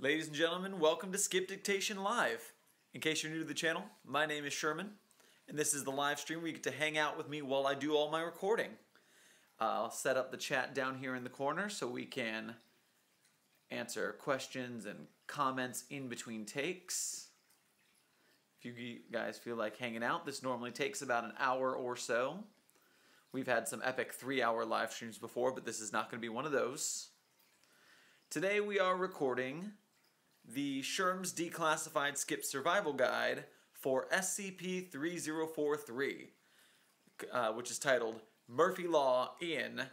Ladies and gentlemen, welcome to SCiP-Dictation Live. In case you're new to the channel, my name is Sherman, and this is the live stream where you get to hang out with me while I do all my recording. I'll set up the chat down here in the corner so we can answer questions and comments in between takes. If you guys feel like hanging out, this normally takes about an hour or so. We've had some epic 3-hour live streams before, but this is not going to be one of those. Today we are recording the SHRM's Declassified SCiP Survival Guide for SCP-3043, which is titled Murphy Law in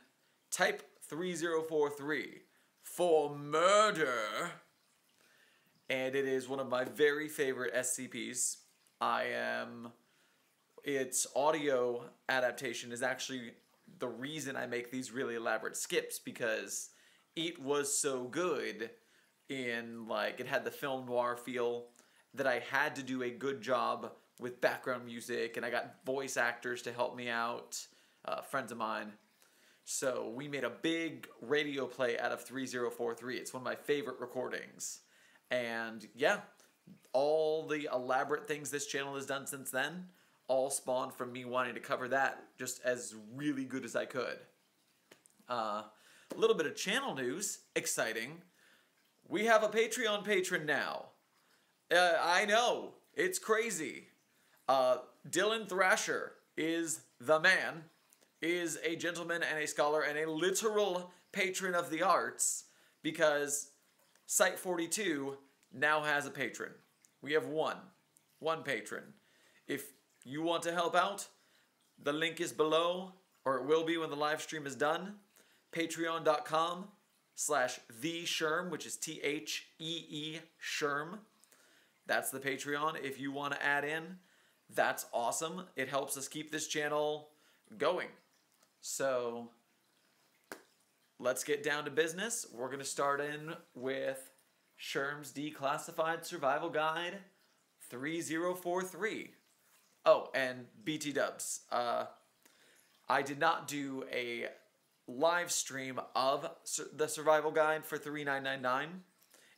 Type 3043 for Murder. And it is one of my very favorite SCPs. Its audio adaptation is actually the reason I make these really elaborate SCiPs, because it was so good in, like, it had the film noir feel that I had to do a good job with background music, and I got voice actors to help me out, friends of mine. So we made a big radio play out of 3043. It's one of my favorite recordings. And yeah, all the elaborate things this channel has done since then all spawned from me wanting to cover that just as really good as I could. A little bit of channel news, exciting. We have a Patreon patron now. I know, it's crazy. Dylan Thrasher is the man, is a gentleman and a scholar and a literal patron of the arts, because Site42 now has a patron. We have one patron. If you want to help out, the link is below, or it will be when the live stream is done. Patreon.com/TheSHRM, which is THEE SHRM. That's the Patreon. If you want to add in, that's awesome. It helps us keep this channel going. So let's get down to business. We're going to start in with SHRM's Declassified Survival Guide 3043. Oh, and BT dubs. I did not do a live stream of the survival guide for 3999,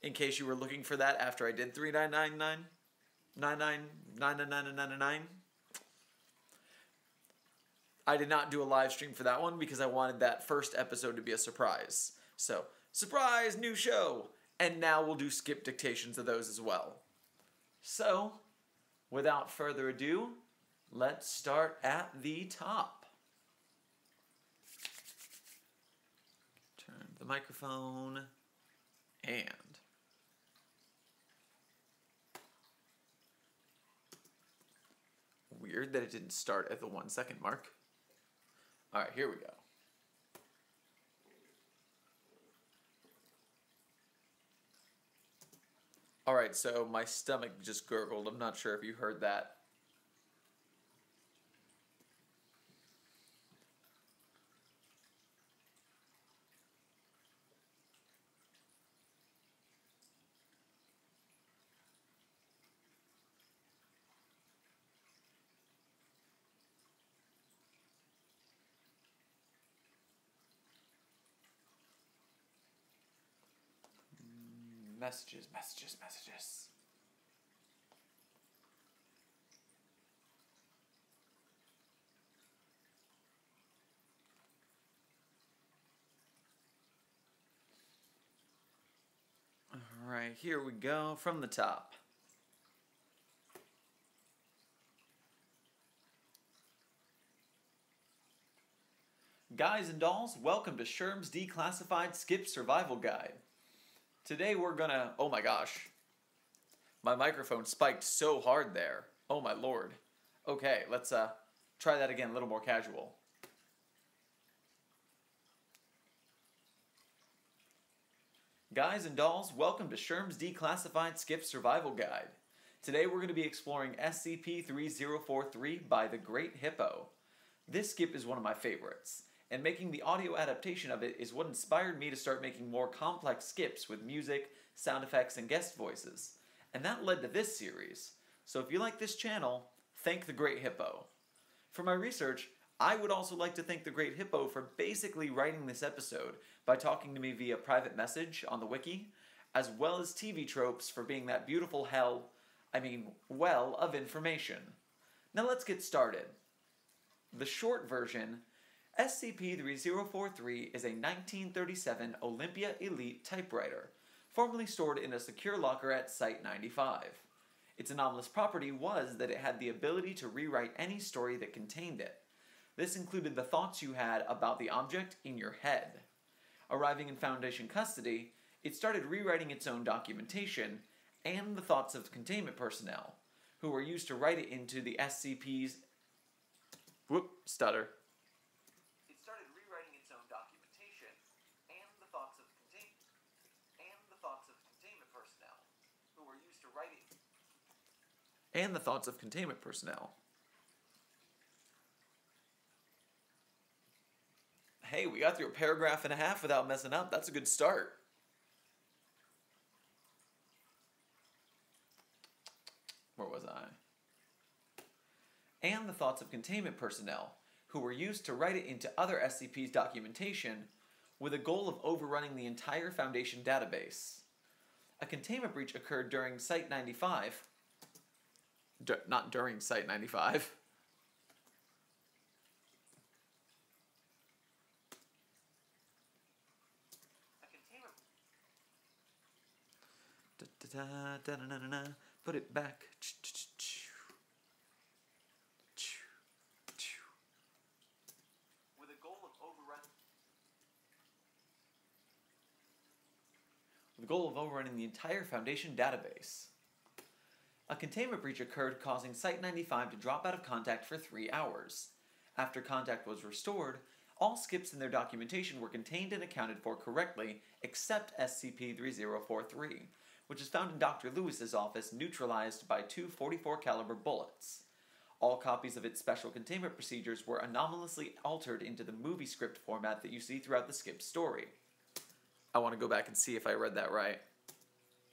in case you were looking for that after I did 3999. 999999. I did not do a live stream for that one because I wanted that first episode to be a surprise. So, surprise, new show! And now we'll do SCiP dictations of those as well. So, without further ado, let's start at the top. Turn the microphone, and weird that it didn't start at the 1 second mark. Alright, here we go. Alright, so my stomach just gurgled. I'm not sure if you heard that. Messages. Alright, here we go from the top. Guys and dolls, welcome to SHRM's Declassified SCiP Survival Guide. Today we're gonna... Oh my gosh. My microphone spiked so hard there. Oh my lord. Okay, let's try that again, a little more casual. Guys and dolls, welcome to SHRM's Declassified SCiP Survival Guide. Today we're going to be exploring SCP-3043 by the Great Hippo. This SCiP is one of my favorites, and making the audio adaptation of it is what inspired me to start making more complex SCiPs with music, sound effects, and guest voices. And that led to this series. So if you like this channel, thank the Great Hippo. For my research, I would also like to thank the Great Hippo for basically writing this episode by talking to me via private message on the wiki, as well as TV tropes for being that beautiful well of information. Now let's get started. The short version, SCP-3043 is a 1937 Olympia Elite typewriter, formerly stored in a secure locker at Site-95. Its anomalous property was that it had the ability to rewrite any story that contained it. This included the thoughts you had about the object in your head. Arriving in Foundation custody, it started rewriting its own documentation and the thoughts of containment personnel, who were used to write it into the SCP's... stutter. It started rewriting its own documentation and the thoughts of containment personnel, who were used to write it... And the thoughts of containment personnel. Hey, we got through a paragraph and a half without messing up. That's a good start. Where was I? And the thoughts of containment personnel, who were used to write it into other SCP's documentation with a goal of overrunning the entire Foundation database. A containment breach occurred during Site-95. Not during Site-95. Put it back. With the goal of overrunning the entire Foundation database. A containment breach occurred, causing Site-95 to drop out of contact for 3 hours. After contact was restored, all SCiPs in their documentation were contained and accounted for correctly, except SCP-3043, which is found in Dr. Lewis's office, neutralized by 2 .44 caliber bullets. All copies of its special containment procedures were anomalously altered into the movie script format that you see throughout the SCiP story. I want to go back and see if I read that right.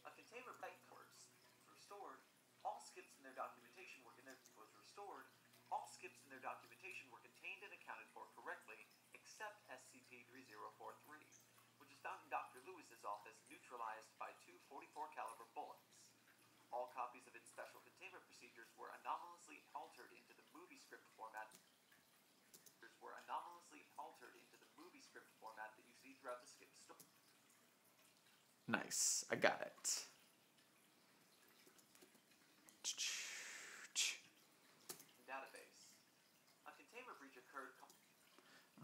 A containment breach was restored. All SCiPs in their documentation were contained and accounted for correctly, except SCP-3043, which is found in Dr. Lewis's office, neutralized by 2 .44 caliber bullets. All copies of its special containment procedures were anomalously altered into the movie script format that you see throughout the SCiP story. Nice, I got it. Database. A containment breach occurred.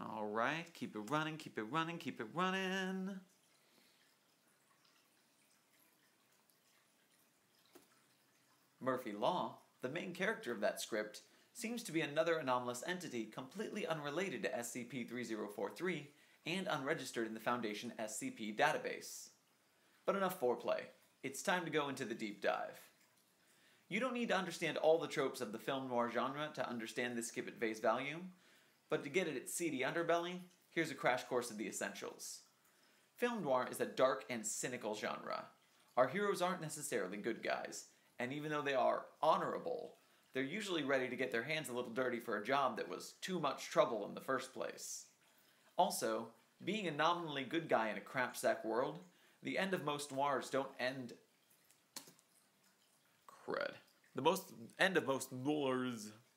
Alright, keep it running, keep it running, keep it running. Murphy Law, the main character of that script, seems to be another anomalous entity completely unrelated to SCP-3043 and unregistered in the Foundation SCP database. But enough foreplay. It's time to go into the deep dive. You don't need to understand all the tropes of the film noir genre to understand this SCiP at face value, but to get at its seedy underbelly, here's a crash course of the essentials. Film noir is a dark and cynical genre. Our heroes aren't necessarily good guys, and even though they are honorable, they're usually ready to get their hands a little dirty for a job that was too much trouble in the first place. Also, being a nominally good guy in a crapsack world, the end of most noirs don't end... Crud. The end of most noirs don't...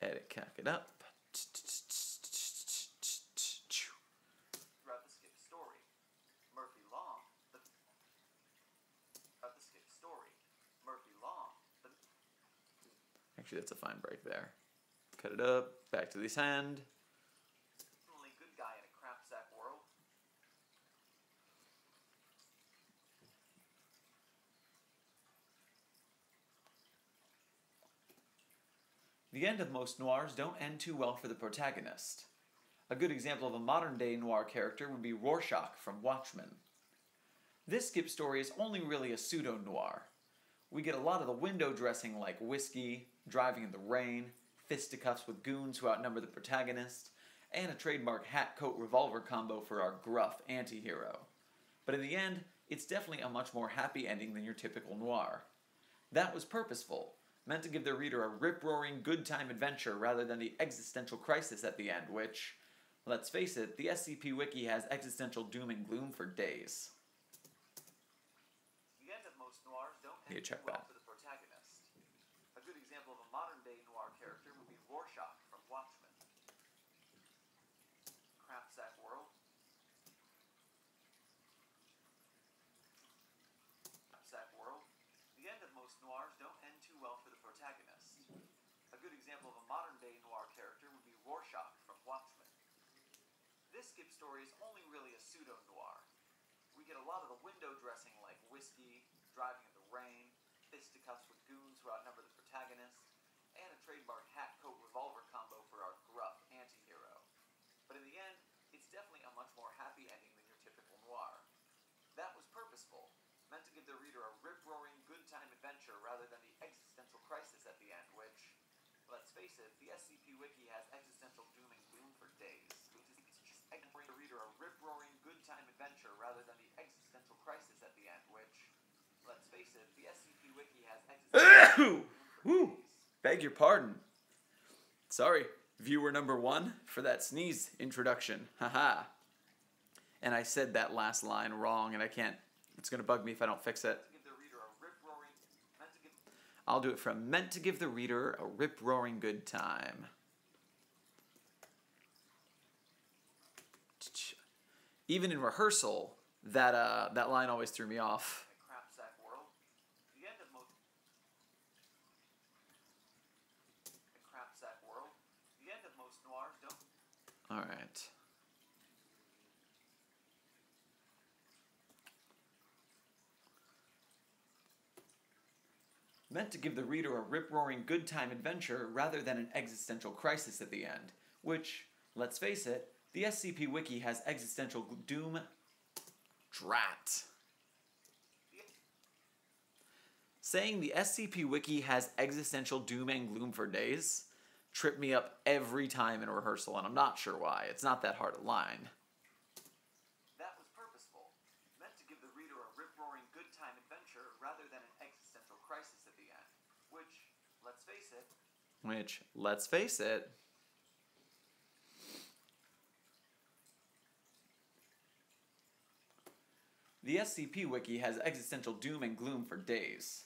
Edit, cack it up. Throughout the SCiP story, Murphy Law... Actually, that's a fine break there. Cut it up, back to this end. Only good guy in a crapsack world. The end of most noirs don't end too well for the protagonist. A good example of a modern-day noir character would be Rorschach from Watchmen. This SCiP story is only really a pseudo-noir. We get a lot of the window dressing like whiskey, driving in the rain, fisticuffs with goons who outnumber the protagonist, and a trademark hat-coat-revolver combo for our gruff anti-hero. But in the end, it's definitely a much more happy ending than your typical noir. That was purposeful, meant to give the reader a rip-roaring good-time adventure rather than the existential crisis at the end, which, let's face it, the SCP Wiki has existential doom and gloom for days. The end of most noirs don't end check well that. for the protagonist. A good example of a modern-day noir character would be Rorschach from Watchmen. Crapsack World. Crapsack World. The end of most noirs don't end too well for the protagonist. A good example of a modern-day noir character would be Rorschach from Watchmen. This SCiP story is only really a pseudo-noir. We get a lot of the window dressing like whiskey, driving in the rain, fisticuffs with goons who outnumber the protagonist, and a trademark hat-coat-revolver combo for our gruff anti-hero. But in the end, it's definitely a much more happy ending than your typical noir. That was purposeful, meant to give the reader a rip-roaring good-time adventure rather than the existential crisis at the end, which, let's face it, the SCP Wiki has existential doom and gloom for days. Bring the reader a rip-roaring good-time adventure rather than the existential crisis at the end, which, let's face it, the SCP Wiki has existential Woo! Beg your pardon. Sorry, viewer number 1 for that sneeze introduction. Haha. And I said that last line wrong, and I can't. It's gonna bug me if I don't fix it. I'll do it from meant to give the reader a rip-roaring good time. Even in rehearsal, that line always threw me off. Crapsack World. The end of most Crapsack World. The end of most noirs don't. All right. Meant to give the reader a rip-roaring good time adventure rather than an existential crisis at the end, which, let's face it, the SCP Wiki has existential doom. Drat. Saying the SCP Wiki has existential doom and gloom for days tripped me up every time in rehearsal, and I'm not sure why. It's not that hard a line. That was purposeful, meant to give the reader a rip-roaring good time adventure rather than an existential crisis at the end, which, let's face it, the SCP Wiki has existential doom and gloom for days.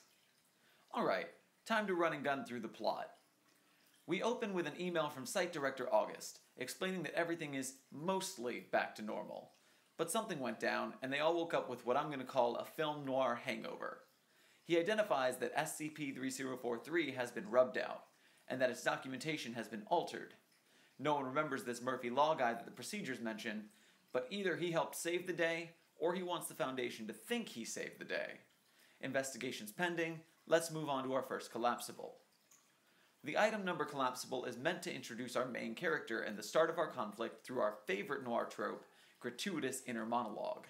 Alright, time to run and gun through the plot. We open with an email from Site Director August, explaining that everything is mostly back to normal. But something went down, and they all woke up with what I'm going to call a film noir hangover. He identifies that SCP-3043 has been rubbed out, and that its documentation has been altered. No one remembers this Murphy Law guy that the procedures mention, but either he helped save the day, or he wants the Foundation to think he saved the day. Investigation's pending. Let's move on to our first collapsible. The item number collapsible is meant to introduce our main character and the start of our conflict through our favorite noir trope, gratuitous inner monologue.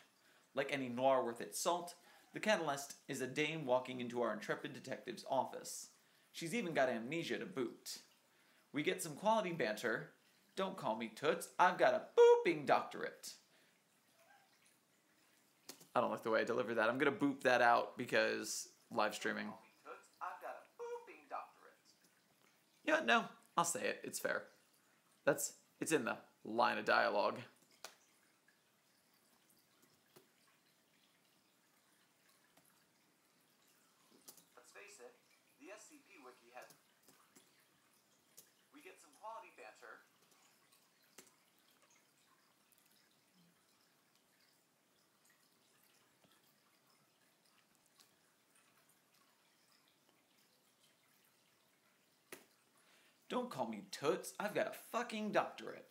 Like any noir worth its salt, the catalyst is a dame walking into our intrepid detective's office. She's even got amnesia to boot. We get some quality banter. Don't call me Toots, I've got a booping doctorate. I don't like the way I deliver that. I'm going to boop that out because live streaming. I've got a booping doctorate. Yeah, no, I'll say it. It's fair. It's in the line of dialogue. Let's face it, the SCP Wiki has... We get some quality banter. Don't call me Toots, I've got a fucking doctorate.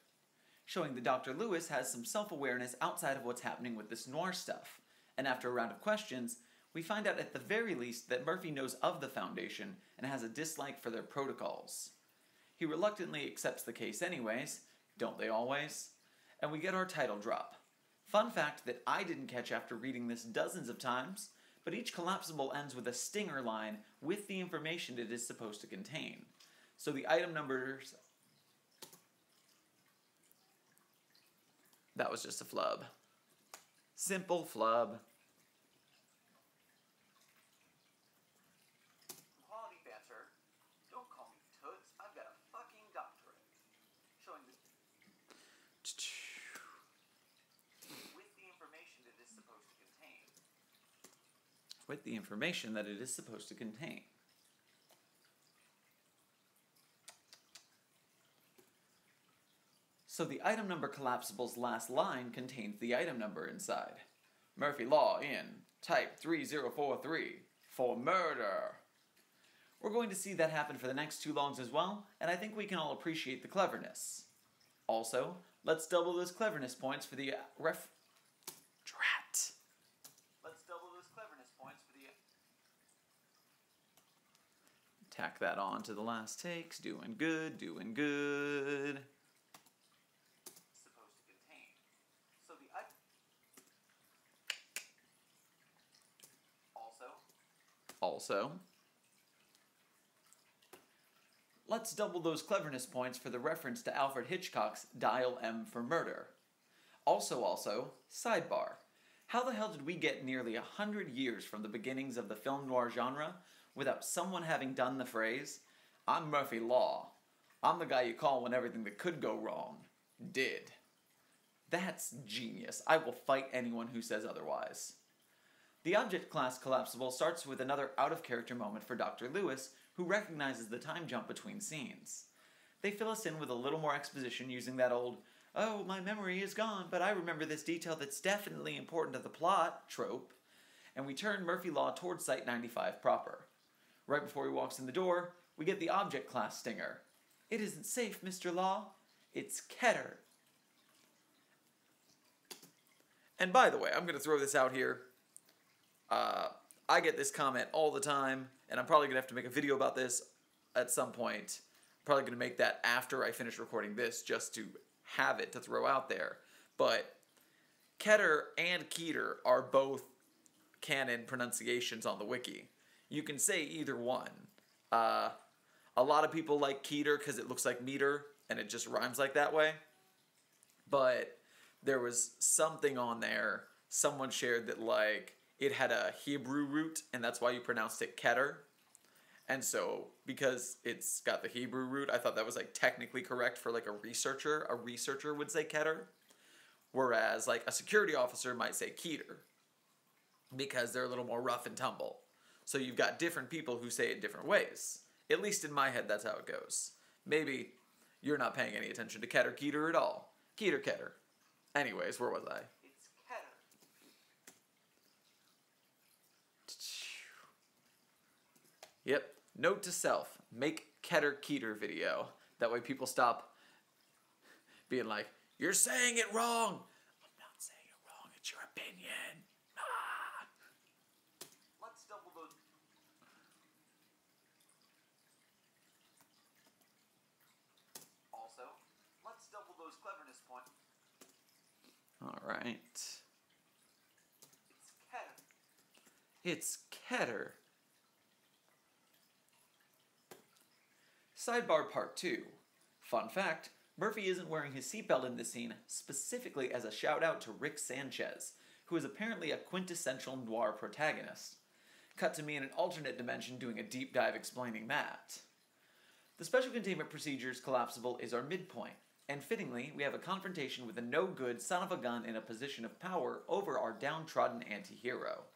Showing that Dr. Lewis has some self-awareness outside of what's happening with this noir stuff. And after a round of questions, we find out at the very least that Murphy knows of the Foundation and has a dislike for their protocols. He reluctantly accepts the case anyways, don't they always? And we get our title drop. Fun fact that I didn't catch after reading this dozens of times, but each collapsible ends with a stinger line with the information it is supposed to contain. So the item numbers... That was just a flub. Simple flub. Quality banter. Don't call me Toots, I've got a fucking doctorate. Showing this... with the information that it is supposed to contain. So the item number collapsible's last line contains the item number inside. Murphy Law in Type 3043 for murder. We're going to see that happen for the next 2 longs as well, and I think we can all appreciate the cleverness. Also, let's double those cleverness points for the Let's double those cleverness points for the... Tack that on to the last takes. Doing good, doing good. Supposed to contain. So the Also, let's double those cleverness points for the reference to Alfred Hitchcock's Dial M for Murder. Also, sidebar. How the hell did we get nearly 100 years from the beginnings of the film noir genre without someone having done the phrase, "I'm Murphy Law. I'm the guy you call when everything that could go wrong did"? That's genius. I will fight anyone who says otherwise. The object class collapsible starts with another out-of-character moment for Dr. Lewis, who recognizes the time jump between scenes. They fill us in with a little more exposition using that old, "oh, my memory is gone, but I remember this detail that's definitely important to the plot" trope, and we turn Murphy Law towards Site 95 proper. Right before he walks in the door, we get the object class stinger. "It isn't safe, Mr. Law. It's Keter." And by the way, I'm going to throw this out here. I get this comment all the time, and I'm probably going to have to make a video about this at some point. I'm probably going to make that after I finish recording this, just to have it to throw out there. But Keter and Keter are both canon pronunciations on the wiki. You can say either one. A lot of people like Keter because it looks like meter, and it just rhymes like that way. But there was something on there, someone shared that, like, it had a Hebrew root, and that's why you pronounced it Keter. And so, because it's got the Hebrew root, I thought that was, like, technically correct for, like, a researcher. A researcher would say Keter. Whereas, like, a security officer might say Keter. Because they're a little more rough and tumble. So you've got different people who say it different ways. At least in my head, that's how it goes. Maybe you're not paying any attention to Keter at all. Keter. Anyways, where was I? Yep. Note to self. Make Keter video. That way people stop being like, "You're saying it wrong." I'm not saying it wrong. It's your opinion. Ah. Let's double those. Also, let's double those cleverness points. All right. It's Keter. Sidebar Part 2. Fun fact, Murphy isn't wearing his seatbelt in this scene specifically as a shout out to Rick Sanchez, who is apparently a quintessential noir protagonist. Cut to me in an alternate dimension doing a deep dive explaining that. The Special Containment Procedures collapsible is our midpoint, and fittingly, we have a confrontation with a no-good son of a gun in a position of power over our downtrodden anti-hero.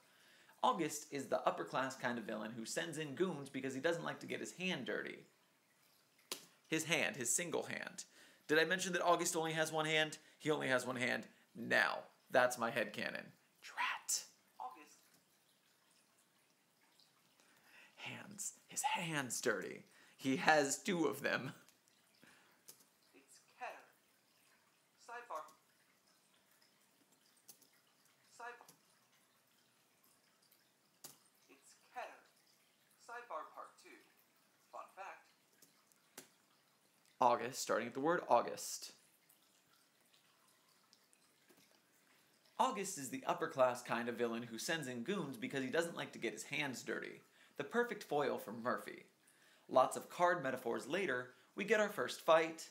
August is the upper-class kind of villain who sends in goons because he doesn't like to get his hand dirty. His single hand. Did I mention that August only has one hand? He only has one hand now. That's my headcanon. Drat. August. Hands. His hand's dirty. He has 2 of them. It's Keter. Sidebar. It's Keter. Sidebar Part 2. Fun fact. August, starting at the word August. August is the upper-class kind of villain who sends in goons because he doesn't like to get his hands dirty. The perfect foil for Murphy. Lots of card metaphors later, we get our first fight.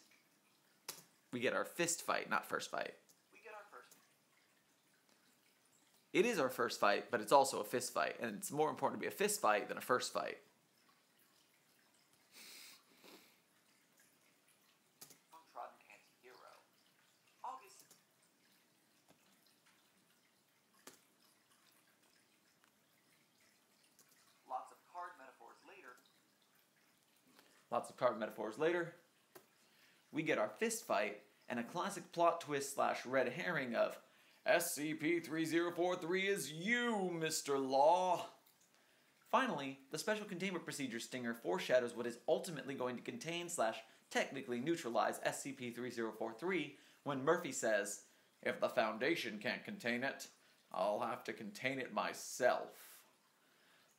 We get our fist fight, not first fight. It is our first fight, but it's also a fist fight, and it's more important to be a fist fight than a first fight. Lots of card metaphors later. We get our fist fight and a classic plot twist / red herring of SCP-3043 is you, Mr. Law. Finally, the Special Containment Procedure Stinger foreshadows what is ultimately going to contain / technically neutralize SCP-3043 when Murphy says, "If the Foundation can't contain it, I'll have to contain it myself."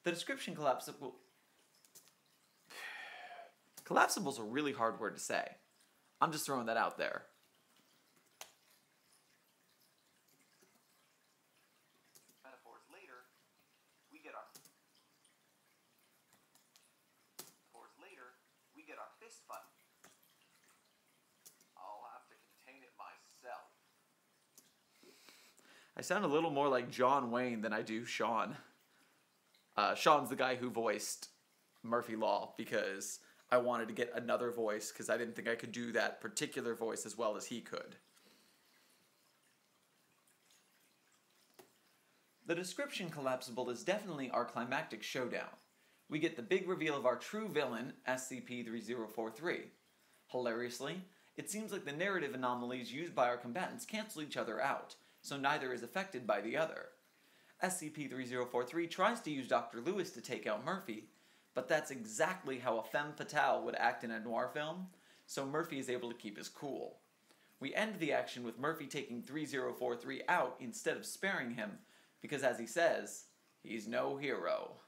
The description collapsible... Collapsible's a really hard word to say. I'm just throwing that out there. Metaphors later, we get our fist fight. I'll have to contain it myself. I sound a little more like John Wayne than I do Sean. Sean's the guy who voiced Murphy Law because I wanted to get another voice because I didn't think I could do that particular voice as well as he could. The description collapsible is definitely our climactic showdown. We get the big reveal of our true villain, SCP-3043. Hilariously, it seems like the narrative anomalies used by our combatants cancel each other out, so neither is affected by the other. SCP-3043 tries to use Dr. Lewis to take out Murphy, but that's exactly how a femme fatale would act in a noir film, so Murphy is able to keep his cool. We end the action with Murphy taking 3043 out instead of sparing him, because as he says, he's no hero.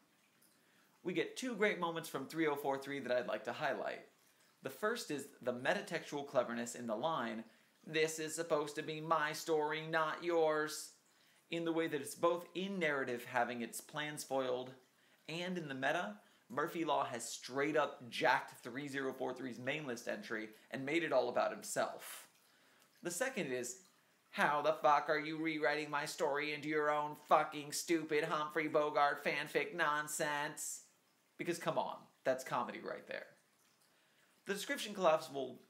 We get two great moments from 3043 that I'd like to highlight. The first is the metatextual cleverness in the line, "This is supposed to be my story, not yours," in the way that it's both in narrative having its plans foiled, and in the meta, Murphy Law has straight up jacked 3043's main list entry and made it all about himself. The second is, "How the fuck are you rewriting my story into your own fucking stupid Humphrey Bogart fanfic nonsense?" Because come on, that's comedy right there. The description collapsible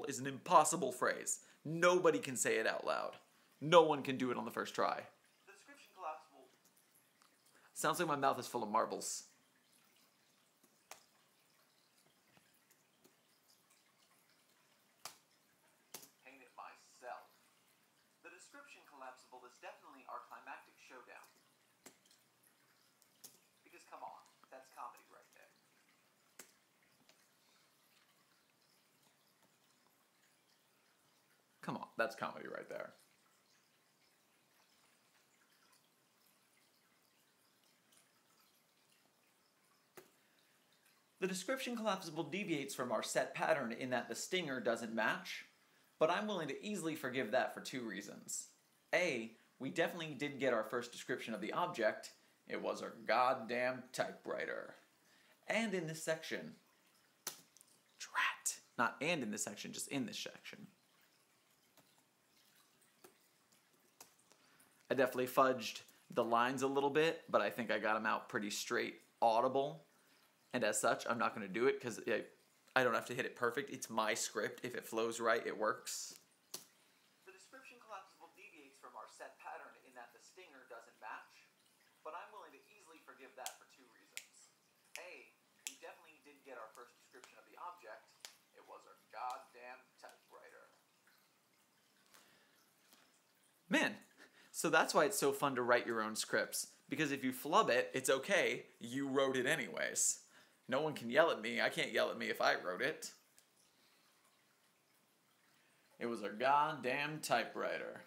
is an impossible phrase. Nobody can say it out loud. No one can do it on the first try. The description collapsible sounds like my mouth is full of marbles. Paint it myself. The description collapsible is definitely our climactic showdown. Because come on, that's comedy right there. Come on, that's comedy right there. The description collapsible deviates from our set pattern in that the stinger doesn't match, but I'm willing to easily forgive that for two reasons. A, we definitely did get our first description of the object. It was a goddamn typewriter. And in this section, drat, not and in this section, just in this section. I definitely fudged the lines a little bit, but I think I got them out pretty straight audible. And as such, I'm not going to do it because I don't have to hit it perfect. It's my script. If it flows right, it works. The description collapsible deviates from our set pattern in that the stinger doesn't match, but I'm willing to easily forgive that for two reasons. A, we definitely did get our first description of the object. It was a goddamn typewriter. Man, so that's why it's so fun to write your own scripts. Because if you flub it, it's okay. You wrote it anyways. No one can yell at me. I can't yell at me if I wrote it. It was a goddamn typewriter.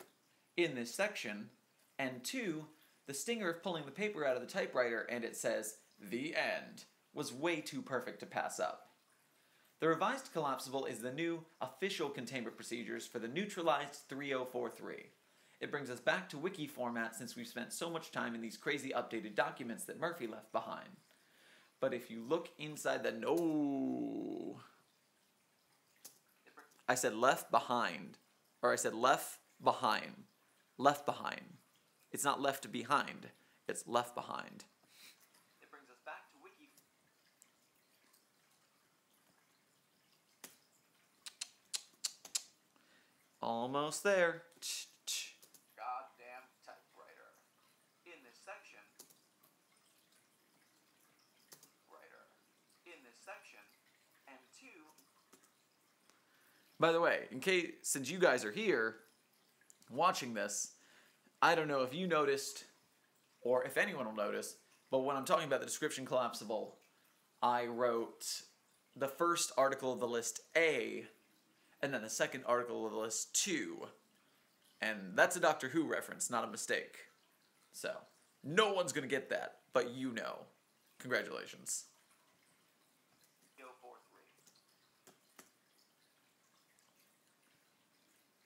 In this section, and two, the stinger of pulling the paper out of the typewriter and it says, "The end," was way too perfect to pass up. The revised collapsible is the new official containment procedures for the neutralized 3043. It brings us back to wiki format since we've spent so much time in these crazy updated documents that Murphy left behind. But if you look inside the I said left behind. Or I said left behind. Left behind. It's not left behind. It's left behind. It brings us back to wiki. Almost there. Goddamn typewriter. In this section, writer. By the way, since you guys are here watching this, I don't know if you noticed, or if anyone will notice, but when I'm talking about the description collapsible, I wrote the first article of the list A, and then the second article of the list 2. And that's a Doctor Who reference, not a mistake. So, no one's gonna get that, but you know. Congratulations.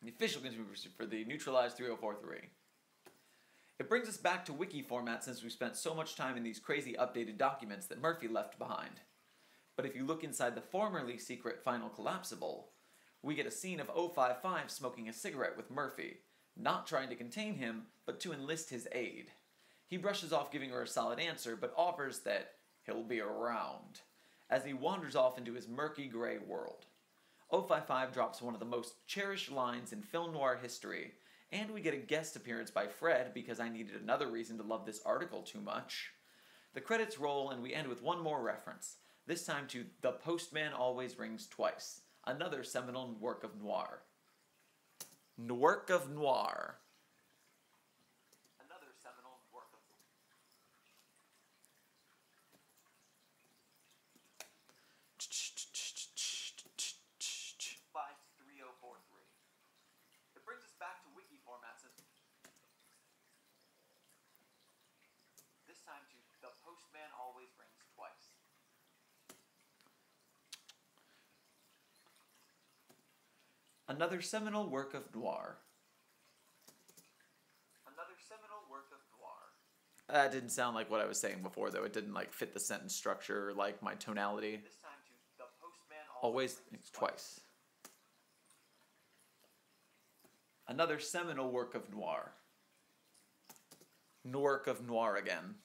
The official contribution for the neutralized 3043. It brings us back to wiki format since we spent so much time in these crazy updated documents that Murphy left behind. But if you look inside the formerly secret final collapsible, we get a scene of 055 smoking a cigarette with Murphy, not trying to contain him, but to enlist his aid. He brushes off giving her a solid answer, but offers that he'll be around, as he wanders off into his murky gray world. 055 drops one of the most cherished lines in film noir history, and we get a guest appearance by Fred because I needed another reason to love this article too much. The credits roll and we end with one more reference, this time to The Postman Always Rings Twice, another seminal work of noir. Work of noir. Another seminal work of 3043. It brings us back to wiki formats. This time to The Postman Always Rings Twice. Another seminal work of noir. Another seminal work of noir. That didn't sound like what I was saying before, though. It didn't fit the sentence structure, my tonality. This time to The Postman Always rings twice. Another seminal work of noir. Work of noir again.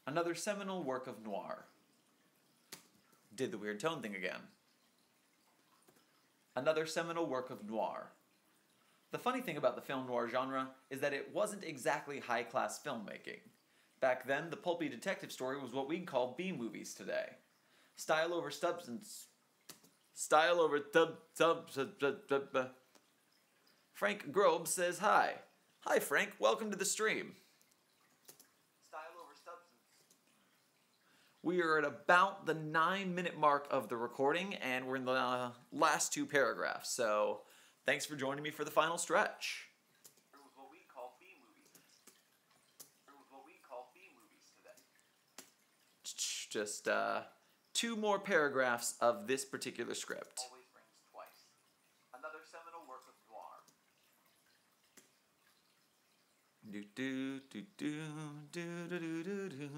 Another seminal work of noir. Did the weird tone thing again. Another seminal work of noir. The funny thing about the film noir genre is that it wasn't exactly high-class filmmaking. Back then, the pulpy detective story was what we'd call B-movies today. Style over substance. Style over Frank Grobe says hi. Hi, Frank. Welcome to the stream. Style over substance. We are at about the 9-minute mark of the recording, and we're in the last 2 paragraphs, so thanks for joining me for the final stretch. It was what we call B-movies. It was what we call B-movies today. Just 2 more paragraphs of this particular script. Always rings twice. Another seminal work of noir. Do do do do do do do do.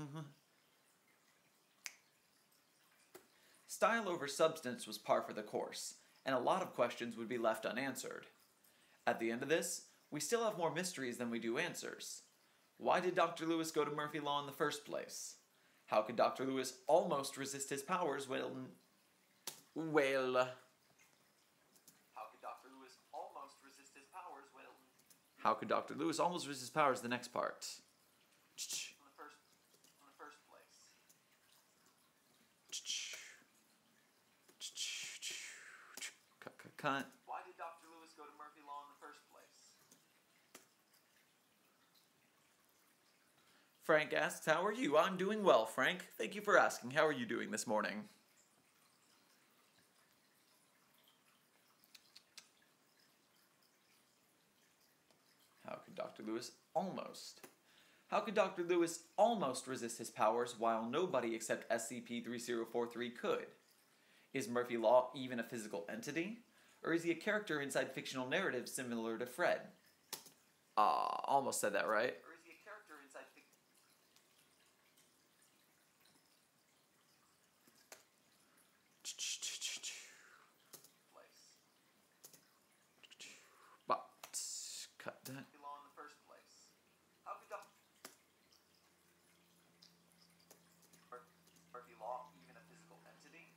Style over substance was par for the course, and a lot of questions would be left unanswered. At the end of this, we still have more mysteries than we do answers. Why did Dr. Lewis go to Murphy Law in the first place? How could Dr. Lewis almost resist his powers when... Well... How could Dr. Lewis almost resist his powers when... How could Dr. Lewis almost resist his powers? The next part. In the first place. Cut. Why did Dr. Lewis go to Murphy Law in the first place? Frank asks, how are you? I'm doing well, Frank. Thank you for asking. How are you doing this morning? How could Dr. Lewis almost resist his powers while nobody except SCP-3043 could? Is Murphy Law even a physical entity? Or is he a character inside fictional narratives similar to Fred? Almost said that right. Or is he a character inside But cut that. Murphy Law in the first place? How could Murphy Law even a physical entity?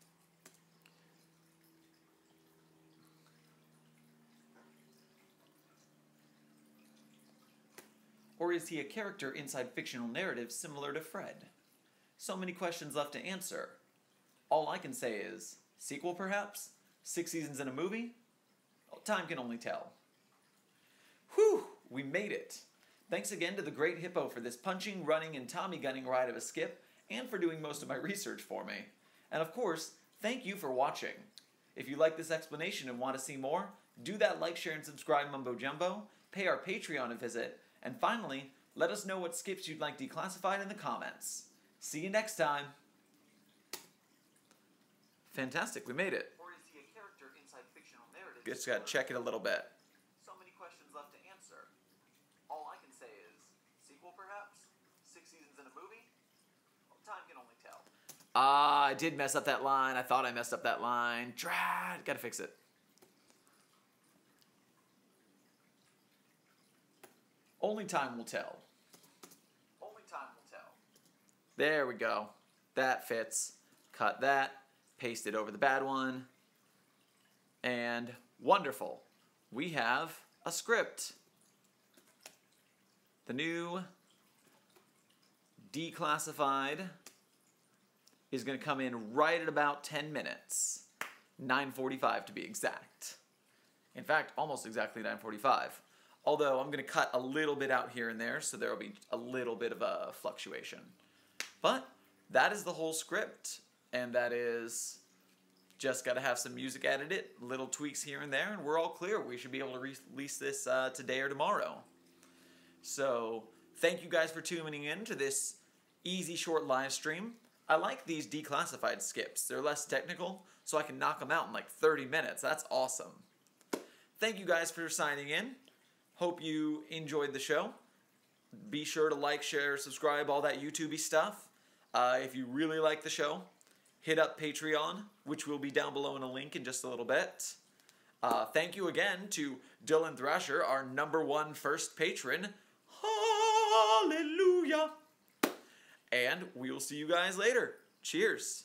Or is he a character inside fictional narratives similar to Fred? So many questions left to answer. All I can say is, Sequel, perhaps? 6 seasons in a movie? Well, time can only tell. Whew! We made it! Thanks again to the Great Hippo for this punching, running, and Tommy gunning ride of a skip, and for doing most of my research for me. And of course, thank you for watching. If you like this explanation and want to see more, do that like, share, and subscribe mumbo jumbo, pay our Patreon a visit, and finally, let us know what skips you'd like declassified in the comments. See you next time! Fantastic, we made it. Or is he a character inside fictional narratives? Just gotta check it a little bit. So many questions left to answer. All I can say is, sequel perhaps? 6 seasons in a movie? Well, time can only tell. I did mess up that line. I thought I messed up that line. Drat! Gotta fix it. Only time will tell. Only time will tell. There we go. That fits. Cut that. Paste it over the bad one. And wonderful. We have a script. The new declassified is going to come in right at about 10 minutes. 9:45 to be exact. In fact, almost exactly 9:45. Although I'm going to cut a little bit out here and there, so there will be a little bit of a fluctuation. But that is the whole script. And that is just got to have some music edited, little tweaks here and there, and we're all clear. We should be able to release this today or tomorrow. So thank you guys for tuning in to this easy, short live stream. I like these declassified skips. They're less technical, so I can knock them out in like 30 minutes. That's awesome. Thank you guys for signing in. Hope you enjoyed the show. Be sure to like, share, subscribe, all that YouTube-y stuff. If you really like the show, hit up Patreon, which will be down below in a link in just a little bit. Thank you again to Dylan Thrasher, our #1 first patron. Hallelujah! And we will see you guys later. Cheers!